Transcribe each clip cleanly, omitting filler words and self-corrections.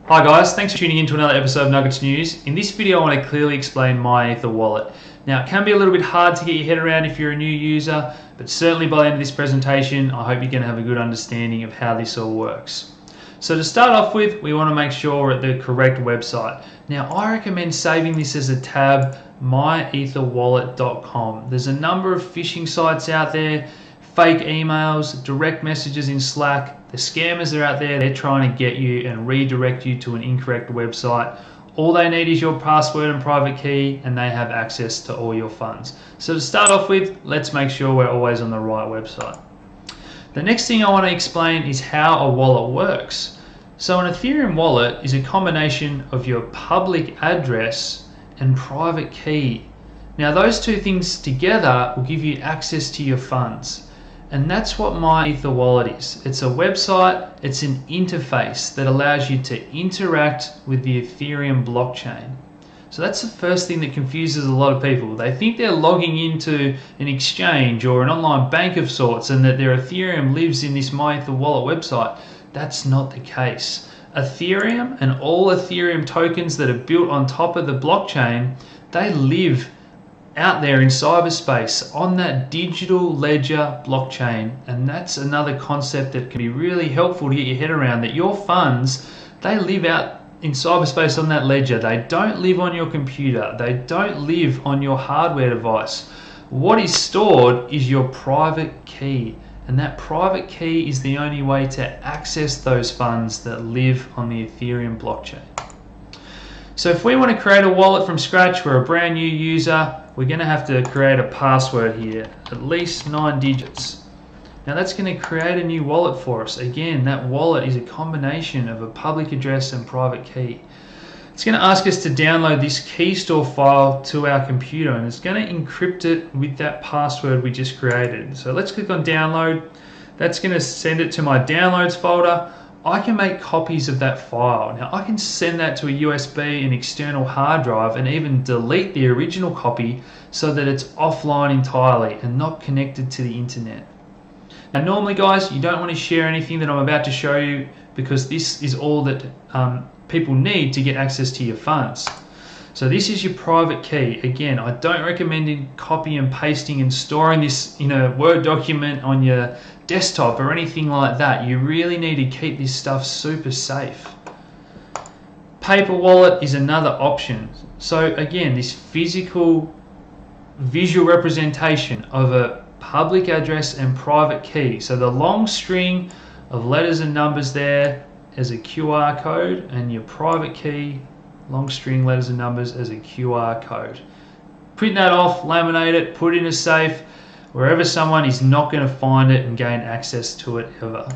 Hi guys, thanks for tuning in to another episode of Nuggets News. In this video I want to clearly explain MyEtherWallet. Now it can be a little bit hard to get your head around if you're a new user, but certainly by the end of this presentation I hope you're going to have a good understanding of how this all works. So to start off with, we want to make sure we're at the correct website. Now I recommend saving this as a tab, myetherwallet.com. There's a number of phishing sites out there, fake emails, direct messages in Slack. The scammers are out there, they're trying to get you and redirect you to an incorrect website. All they need is your password and private key and they have access to all your funds. So to start off with, let's make sure we're always on the right website. The next thing I want to explain is how a wallet works. So an Ethereum wallet is a combination of your public address and private key. Now those two things together will give you access to your funds. And that's what MyEtherWallet is. It's a website, it's an interface that allows you to interact with the Ethereum blockchain. So that's the first thing that confuses a lot of people. They think they're logging into an exchange or an online bank of sorts and that their Ethereum lives in this MyEtherWallet website. That's not the case. Ethereum and all Ethereum tokens that are built on top of the blockchain, they live out there in cyberspace on that digital ledger blockchain. And that's another concept that can be really helpful to get your head around, that your funds, they live out in cyberspace on that ledger. They don't live on your computer. They don't live on your hardware device. What is stored is your private key. And that private key is the only way to access those funds that live on the Ethereum blockchain. So if we want to create a wallet from scratch, we're a brand new user, we're going to have to create a password here, at least 9 digits. Now that's going to create a new wallet for us. Again, that wallet is a combination of a public address and private key. It's going to ask us to download this key store file to our computer and it's going to encrypt it with that password we just created. So let's click on download. That's going to send it to my downloads folder. I can make copies of that file. Now I can send that to a USB, an external hard drive, and even delete the original copy so that it's offline entirely and not connected to the internet. Now normally guys, you don't want to share anything that I'm about to show you because this is all that people need to get access to your funds. So this is your private key. Again, I don't recommend copy and pasting and storing this in a Word document on your desktop or anything like that. You really need to keep this stuff super safe. Paper wallet is another option. So again, this physical visual representation of a public address and private key. So the long string of letters and numbers there as a QR code and your private key, long string letters and numbers as a QR code. Print that off, laminate it, put it in a safe, wherever someone is not going to find it and gain access to it ever.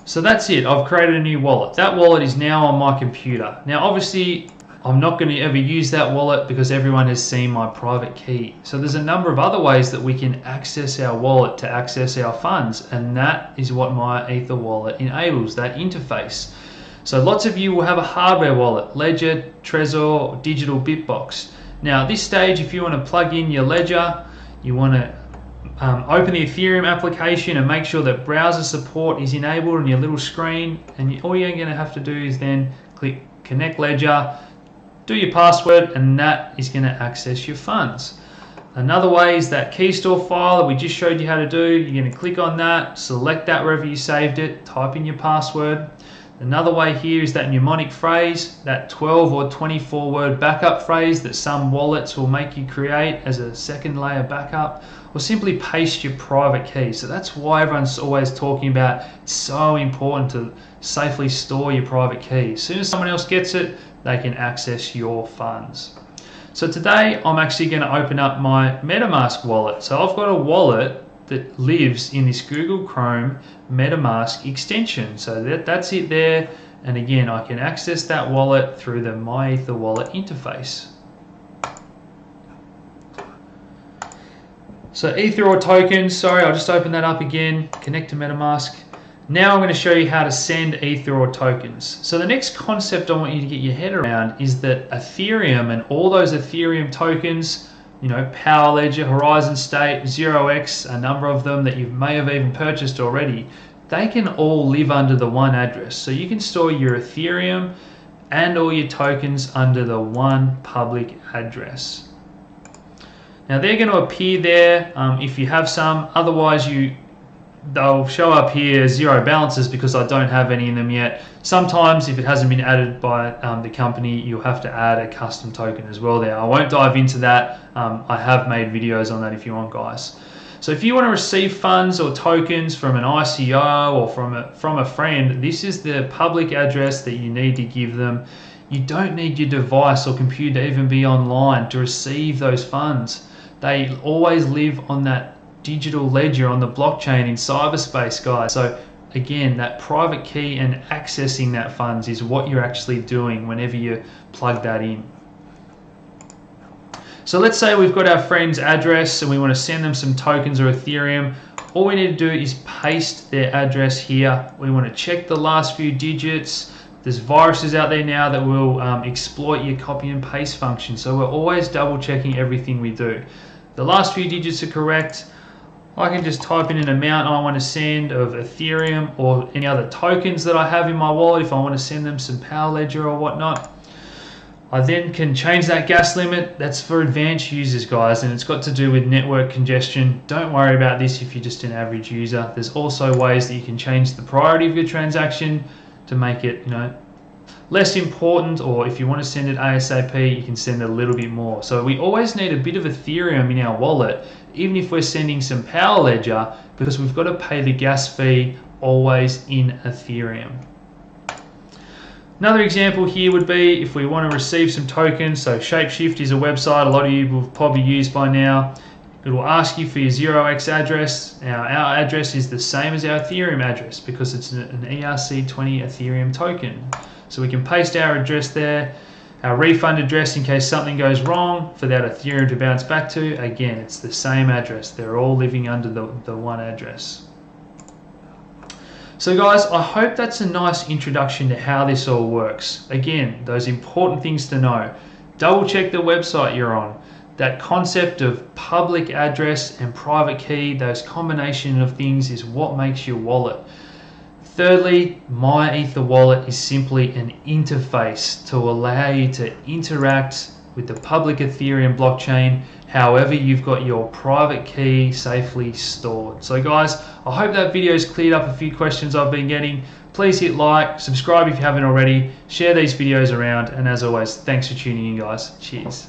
So that's it, I've created a new wallet. That wallet is now on my computer. Now obviously I'm not going to ever use that wallet because everyone has seen my private key. So there's a number of other ways that we can access our wallet to access our funds, and that is what MyEtherWallet enables, that interface. So lots of you will have a hardware wallet, Ledger, Trezor, Digital Bitbox. Now at this stage, if you want to plug in your Ledger, you want to open the Ethereum application and make sure that browser support is enabled on your little screen, and all you're going to have to do is then click Connect Ledger, do your password, and that is going to access your funds. Another way is that key store file that we just showed you how to do. You're going to click on that, select that wherever you saved it, type in your password. Another way here is that mnemonic phrase, that 12 or 24 word backup phrase that some wallets will make you create as a second layer backup, or simply paste your private key. So that's why everyone's always talking about it's so important to safely store your private key. As soon as someone else gets it, they can access your funds. So today I'm actually going to open up my MetaMask wallet. So I've got a wallet that lives in this Google Chrome MetaMask extension. So that's it there. And again, I can access that wallet through the MyEtherWallet interface. So Ether or tokens, sorry, I'll just open that up again, connect to MetaMask. Now I'm going to show you how to send Ether or tokens. So the next concept I want you to get your head around is that Ethereum and all those Ethereum tokens, you know, Power Ledger, Horizon State, 0x, a number of them that you may have even purchased already, they can all live under the one address. So you can store your Ethereum and all your tokens under the one public address. Now they're going to appear there if you have some, otherwise they'll show up here as zero balances because I don't have any in them yet. Sometimes if it hasn't been added by the company, you'll have to add a custom token as well there. I won't dive into that. I have made videos on that if you want, guys. So if you want to receive funds or tokens from an ICO or from a friend, this is the public address that you need to give them. You don't need your device or computer to even be online to receive those funds. They always live on that digital ledger on the blockchain in cyberspace, guys. So again, that private key and accessing that funds is what you're actually doing whenever you plug that in. So let's say we've got our friend's address and we want to send them some tokens or Ethereum. All we need to do is paste their address here. We want to check the last few digits. There's viruses out there now that will exploit your copy and paste function. So we're always double checking everything we do. The last few digits are correct. I can just type in an amount I want to send of Ethereum or any other tokens that I have in my wallet if I want to send them some Power Ledger or whatnot. I then can change that gas limit. That's for advanced users, guys, and it's got to do with network congestion. Don't worry about this if you're just an average user. There's also ways that you can change the priority of your transaction to make it, less important, or if you want to send it ASAP, you can send a little bit more. So we always need a bit of Ethereum in our wallet, even if we're sending some Power Ledger, because we've got to pay the gas fee always in Ethereum. Another example here would be if we want to receive some tokens. So Shapeshift is a website a lot of you will probably use by now. It will ask you for your 0x address. Now our address is the same as our Ethereum address because it's an ERC20 Ethereum token. So we can paste our address there, our refund address in case something goes wrong for that Ethereum to bounce back to. Again, it's the same address. They're all living under the one address. So guys, I hope that's a nice introduction to how this all works. Again, those important things to know. Double check the website you're on. That concept of public address and private key, those combination of things is what makes your wallet. Thirdly, MyEtherWallet is simply an interface to allow you to interact with the public Ethereum blockchain however you've got your private key safely stored. So guys, I hope that video has cleared up a few questions I've been getting. Please hit like, subscribe if you haven't already, share these videos around, and as always, thanks for tuning in, guys. Cheers.